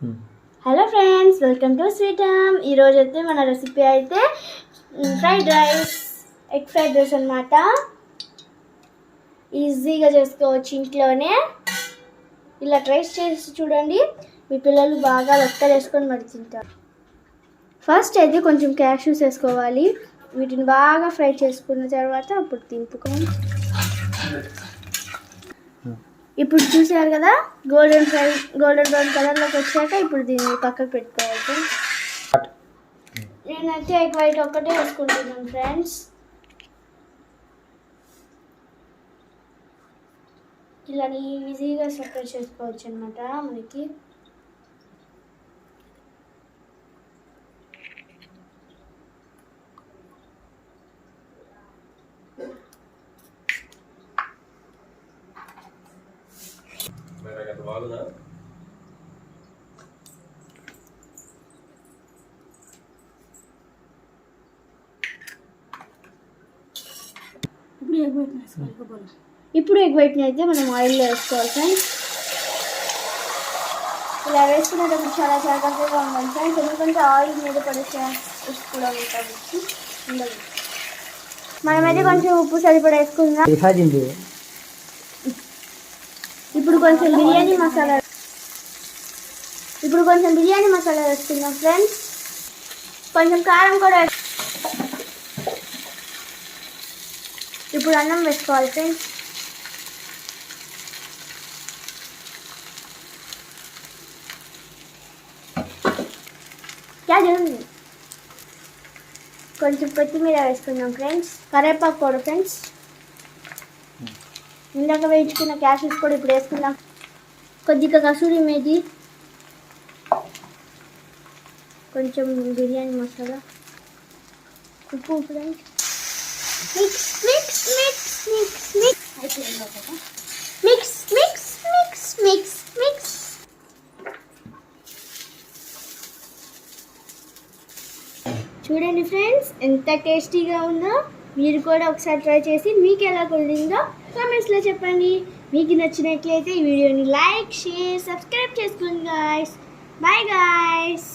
Hello friends, welcome to Sweetam. ఈరోజు అయితే మన రెసిపీ అయితే fried rice, egg fried rice అనమాట. ఈజీగా చేసుకోవచ్చు ఇంట్లోనే. ఇలా ట్రై చేసి చూడండి, మీ పిల్లలు బాగా లెక్కలు వేసుకొని మరి తింటారు. ఫస్ట్ అయితే కొంచెం క్యాష్యూస్ వేసుకోవాలి. వీటిని బాగా ఫ్రై చేసుకున్న తర్వాత అప్పుడు తింపుకొని, ఇప్పుడు చూసారు కదా గోల్డెన్ బ్రౌన్ కలర్లోకి వచ్చాక ఇప్పుడు దీన్ని పక్కకు పెట్టుకోవాలి. నేనైతే ఎగ్ వైట్ ఒక్కటే వేసుకుంటున్నాను ఫ్రెండ్స్. ఇలా ఈజీగా సెపరేట్ చేసుకోవచ్చు అనమాట మనకి. ఇప్పుడు ఎగ్ వైట్ని అయితే మనం ఆయిల్లో వేసుకోవాలి ఫ్రెండ్స్. ఇలా వేసుకునేటప్పుడు చాలా జాగ్రత్తగా ఉండాలి ఫ్రెండ్స్, ఎందుకంటే ఆయిల్ మీద పడే ఛాన్స్ కూడా ఉండదు. మనమైతే కొంచెం ఉప్పు సరిపడా వేసుకుందాం. ఇప్పుడు కొంచెం బిర్యానీ మసాలా వేసుకుందాం ఫ్రెండ్స్. కొంచెం కారం కూడా. ఇప్పుడు అన్నం వేసుకోవాలి ఫ్రెండ్స్. కొంచెం కొత్తిమీర వేసుకుందాం ఫ్రెండ్స్, కరివేపాకు కూడా ఫ్రెండ్స్. ఇందాక వేయించుకున్న క్యాషెస్ కూడా ఇప్పుడు వేసుకుందాం. కొద్దిగా కసూరి మేతి, కొంచెం బిర్యానీ మసాలా, ఉప్పు friends. Mix mix mix mix mix mix mix mix mix. చూడండి ఫ్రెండ్స్, ఎంత టేస్టీగా ఉందో. మీరు కూడా ఒకసారి ట్రై చేసి మీకు ఎలా కుదిరిందో కామెంట్స్లో చెప్పండి. మీకు నచ్చినట్లయితే ఈ వీడియోని లైక్, షేర్, సబ్స్క్రైబ్ చేసుకోండి గాయ్స్. Bye guys.